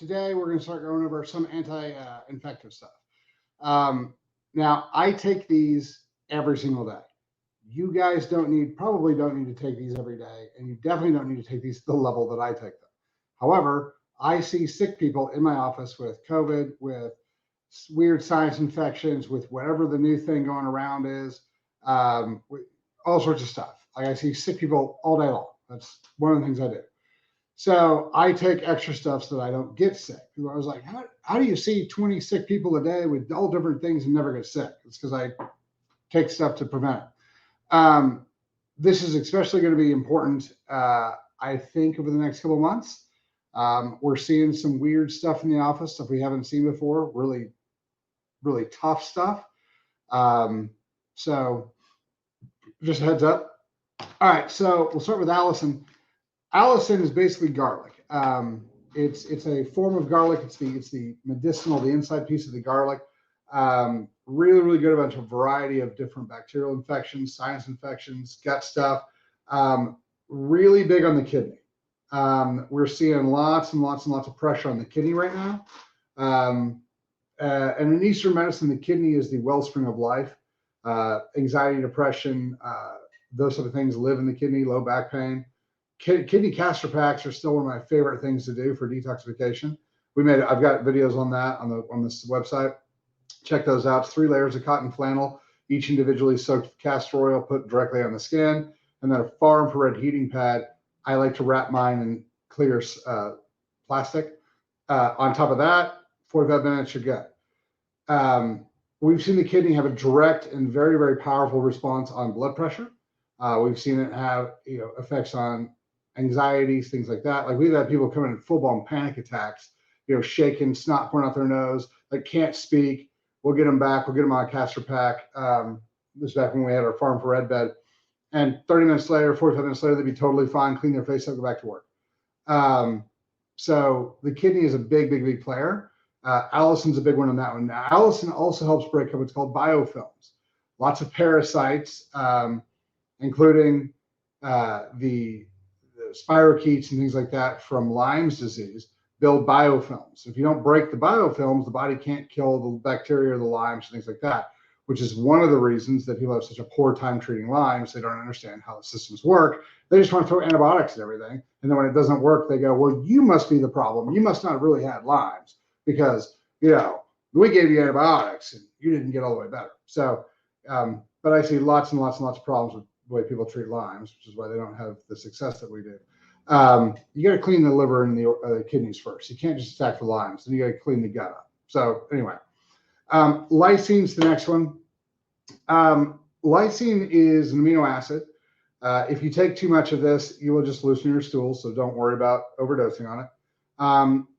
today we're going to start going over some anti-infective stuff. Now, I take these every single day. You guys probably don't need to take these every day, and you definitely don't need to take these to the level that I take them. However, I see sick people in my office with COVID, with weird sinus infections, with whatever the new thing going around is, with all sorts of stuff. Like I see sick people all day long. That's one of the things I do. So I take extra stuff so that I don't get sick. I was like, how do you see 20 sick people a day with all different things and never get sick? It's because I take stuff to prevent it. This is especially going to be important, I think, over the next couple of months. We're seeing some weird stuff in the office, stuff we haven't seen before, really, really tough stuff. So just a heads up. All right, so we'll start with Allison. Allison is basically garlic. It's a form of garlic. It's the medicinal, the inside piece of the garlic. Really, really good about a variety of different bacterial infections, sinus infections, gut stuff. Really big on the kidney. We're seeing lots and lots and lots of pressure on the kidney right now. And in Eastern medicine, the kidney is the wellspring of life. Anxiety, depression, those sort of things live in the kidney, low back pain. Kidney castor packs are still one of my favorite things to do for detoxification. I've got videos on that on this website. Check those out. It's 3 layers of cotton flannel, each individually soaked with castor oil, put directly on the skin, and then a far infrared heating pad. I like to wrap mine in clear plastic. On top of that, 45 minutes, you're good. We've seen the kidney have a direct and very, very powerful response on blood pressure. We've seen it have effects on anxieties, things like that. Like we've had people come in full-blown panic attacks, shaking, snot pouring out their nose, like can't speak. We'll get them back. We'll get them on a castor pack. This is back when we had our farm for red bed. And 30 minutes later, 45 minutes later, they'd be totally fine, clean their face up, go back to work. So the kidney is a big, big, big player. Allison's a big one on that one. Now, Allison also helps break up what's called biofilms. Lots of parasites, including the spirochetes and things like that from Lyme's disease, build biofilms. If you don't break the biofilms, the body can't kill the bacteria or the Lymes and things like that, which is one of the reasons that people have such a poor time treating Lymes. They don't understand how the systems work. They just want to throw antibiotics and everything. And then when it doesn't work, they go, well, you must be the problem. You must not have really had Lymes because, we gave you antibiotics and you didn't get all the way better. So, but I see lots and lots and lots of problems with the way people treat Lymes, which is why they don't have the success that we do. You got to clean the liver and the kidneys first. You can't just attack the Lymes. Then you got to clean the gut up. So anyway, Lysine's the next one. Lysine is an amino acid. If you take too much of this, you will just loosen your stool. So don't worry about overdosing on it.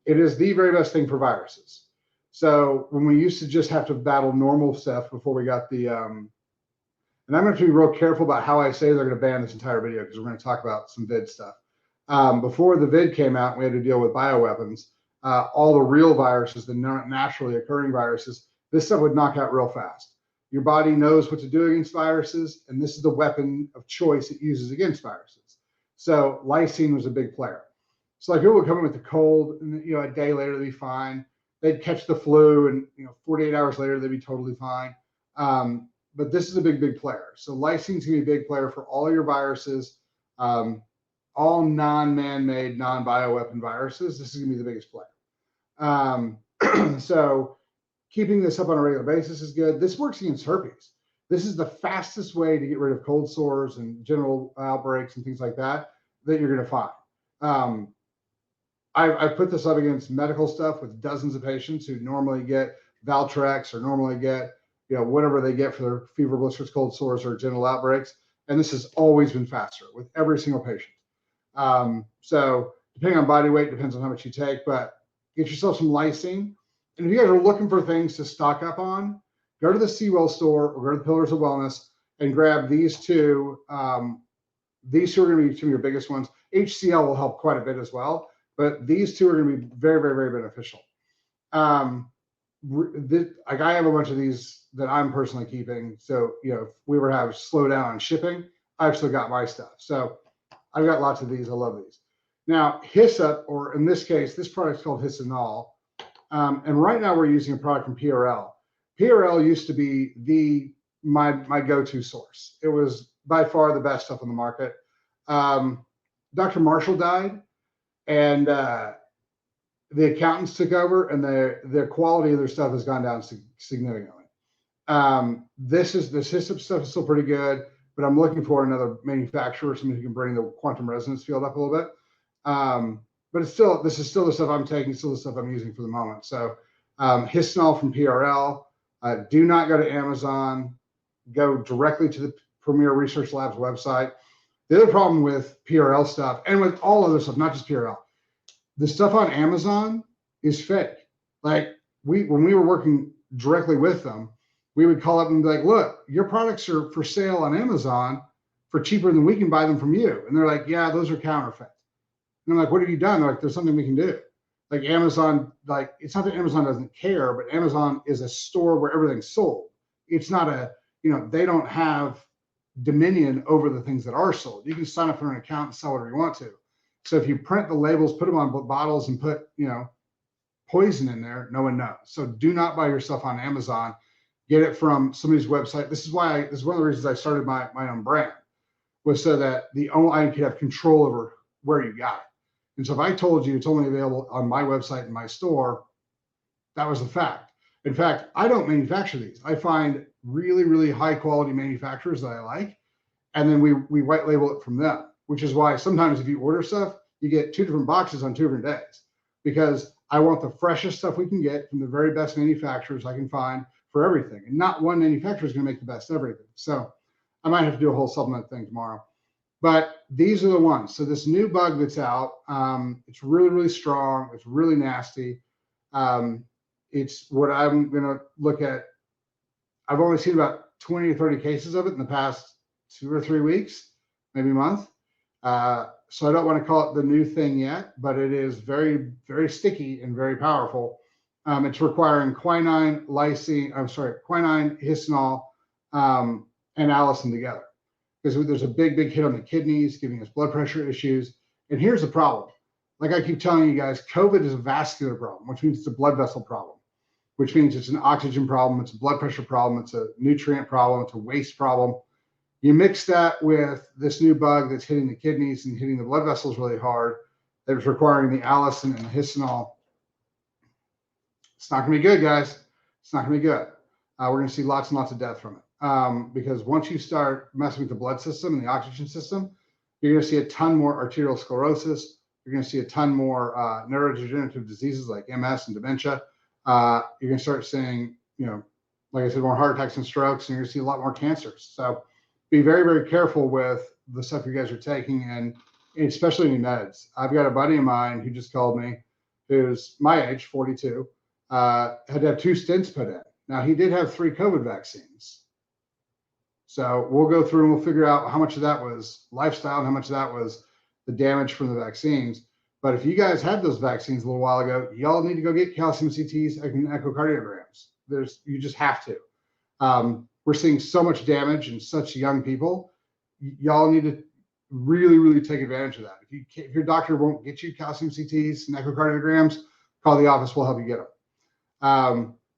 It is the very best thing for viruses. So when we used to just have to battle normal stuff before we got the, and I'm going to be real careful about how I say they're going to ban this entire video because we're going to talk about some vid stuff. Before the vid came out, we had to deal with bioweapons. All the real viruses, the naturally occurring viruses, this stuff would knock out real fast. Your body knows what to do against viruses, and this is the weapon of choice it uses against viruses. So lysine was a big player. So like people would come in with a cold, and a day later they'd be fine. They'd catch the flu, and 48 hours later they'd be totally fine. But this is a big, big player. So lysine's gonna be a big player for all your viruses, all non-man-made, non-bioweapon viruses. This is gonna be the biggest player. So keeping this up on a regular basis is good. This works against herpes. This is the fastest way to get rid of cold sores and general outbreaks and things like that you're gonna find. I put this up against medical stuff with dozens of patients who normally get Valtrex or normally get, whatever they get for their fever, blisters, cold sores, or general outbreaks. And this has always been faster with every single patient. So depending on body weight, depends on how much you take, but get yourself some lysine. And if you guys are looking for things to stock up on, go to the Seawell store or go to the Pillars of Wellness and grab these two. These two are going to be two of your biggest ones. HCl will help quite a bit as well, but these two are going to be very, very, very beneficial. I have a bunch of these that I'm personally keeping. So, if we ever have slow down on shipping, I've still got my stuff. So I've got lots of these. I love these. Now, hyssop, or in this case, this product is called Hyssinol. And right now we're using a product from PRL. PRL used to be my go-to source. It was by far the best stuff on the market. Dr. Marshall died, and the accountants took over, and the quality of their stuff has gone down significantly. This hyssop stuff is still pretty good, but I'm looking for another manufacturer, somebody who can bring the quantum resonance field up a little bit. But this is still the stuff I'm taking, still the stuff I'm using for the moment. So Hyssinol from PRL. Do not go to Amazon. Go directly to the Premier Research Labs website. The other problem with PRL stuff, and with all other stuff, not just PRL, the stuff on Amazon is fake. Like when we were working directly with them, we would call up and be like, look, your products are for sale on Amazon for cheaper than we can buy them from you. And they're like, yeah, those are counterfeit. And I'm like, what have you done? They're like, there's something we can do. Like Amazon, like, it's not that Amazon doesn't care, but Amazon is a store where everything's sold. It's not they don't have dominion over the things that are sold. You can sign up for an account and sell whatever you want to. So if you print the labels, put them on bottles, and put, poison in there, no one knows. So do not buy your stuff on Amazon. Get it from somebody's website. This is one of the reasons I started my own brand, was so that I could have control over where you got it. And so if I told you it's only available on my website and my store, that was the fact. In fact, I don't manufacture these. I find really, really high quality manufacturers that I like, and then we white label it from them, which is why sometimes if you order stuff, you get 2 different boxes on 2 different days, because I want the freshest stuff we can get from the very best manufacturers I can find for everything. And not one manufacturer is going to make the best everything. So I might have to do a whole supplement thing tomorrow. But these are the ones. So this new bug that's out, it's really, really strong. It's really nasty. It's what I'm going to look at. I've only seen about 20 or 30 cases of it in the past 2 or 3 weeks, maybe a month. So I don't want to call it the new thing yet, but it is very, very sticky and very powerful. It's requiring quinine, Hyssinol, and Allison together, because there's a big, big hit on the kidneys, giving us blood pressure issues. And here's the problem. Like I keep telling you guys, COVID is a vascular problem, which means it's a blood vessel problem, which means it's an oxygen problem, it's a blood pressure problem, it's a nutrient problem, it's a waste problem. You mix that with this new bug that's hitting the kidneys and hitting the blood vessels really hard, that is requiring the Allison and the Hyssinol. It's not going to be good, guys. It's not going to be good. We're going to see lots and lots of death from it, because once you start messing with the blood system and the oxygen system, you're going to see a ton more arterial sclerosis. You're going to see a ton more neurodegenerative diseases like MS and dementia. You're going to start seeing, like I said, more heart attacks and strokes, and you're going to see a lot more cancers. So be very, very careful with the stuff you guys are taking, and especially any meds. I've got a buddy of mine who just called me, who's my age, 42, had to have 2 stents put in. Now, he did have 3 COVID vaccines. So we'll go through and we'll figure out how much of that was lifestyle and how much of that was the damage from the vaccines. But if you guys had those vaccines a little while ago, y'all need to go get calcium CTs and echocardiograms. You just have to. We're seeing so much damage in such young people. Y'all need to really, really take advantage of that. If your doctor won't get you calcium CTs and echocardiograms, call the office. We'll help you get them.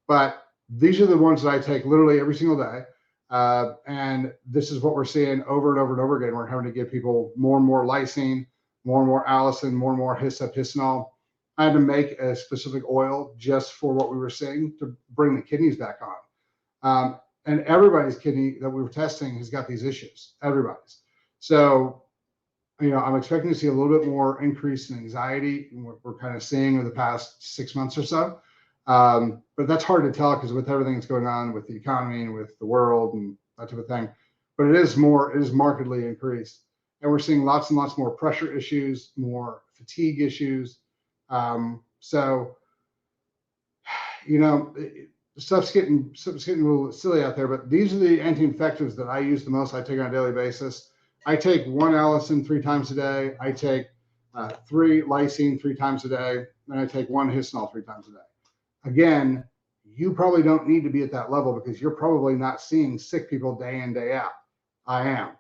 But these are the ones that I take literally every single day. And this is what we're seeing over and over and over again. We're having to give people more and more Lysine, more and more Allison, more and more Hyssinol. I had to make a specific oil just for what we were seeing to bring the kidneys back on. And everybody's kidney that we were testing has got these issues, everybody's. So, I'm expecting to see a little bit more increase in anxiety, and we're kind of seeing over the past 6 months or so. But that's hard to tell, because with everything that's going on with the economy and with the world and that type of thing. But it is markedly increased. And we're seeing lots and lots more pressure issues, more fatigue issues. Stuff's getting a little silly out there, but these are the anti-infectives that I use the most. I take on a daily basis. I take 1 Allison 3 times a day. I take 3 Lysine 3 times a day. And I take 1 Hyssinol 3 times a day. Again, you probably don't need to be at that level, because you're probably not seeing sick people day in, day out. I am.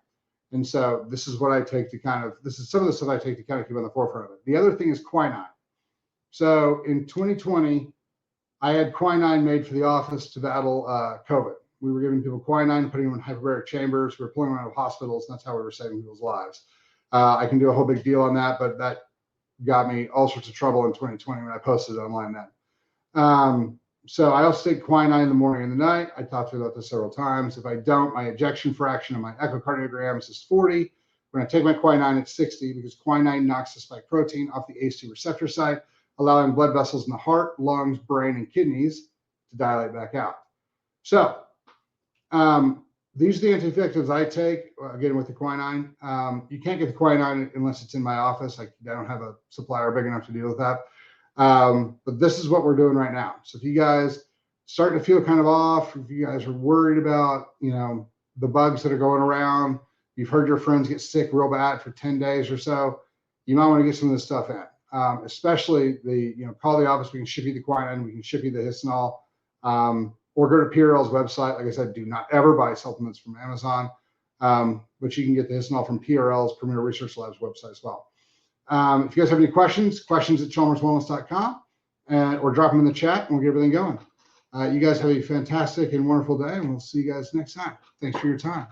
And so this is what I take to this is some of the stuff I take to kind of keep on the forefront of it. The other thing is quinine. So in 2020, I had quinine made for the office to battle COVID. We were giving people quinine, putting them in hyperbaric chambers. We were pulling them out of hospitals. And that's how we were saving people's lives. I can do a whole big deal on that, but that got me all sorts of trouble in 2020 when I posted it online then. So I also take quinine in the morning and the night. I talked about this several times. If I don't, my ejection fraction on my echocardiograms is 40. When I take my quinine, it's 60 because quinine knocks the spike protein off the ACE2 receptor site, allowing blood vessels in the heart, lungs, brain, and kidneys to dilate back out. So these are the anti-infectives I take, again, with the quinine. You can't get the quinine unless it's in my office. I don't have a supplier big enough to deal with that. But this is what we're doing right now. So if you guys starting to feel kind of off, if you guys are worried about, the bugs that are going around, you've heard your friends get sick real bad for 10 days or so, you might want to get some of this stuff in. Especially call the office. We can ship you the quinine. We can ship you the Hyssinol, or go to PRL's website. Like I said, do not ever buy supplements from Amazon, but you can get the Hyssinol from PRL's Premier Research Labs website as well. If you guys have any questions at chalmerswellness.com, or drop them in the chat and we'll get everything going. You guys have a fantastic and wonderful day, and we'll see you guys next time. Thanks for your time.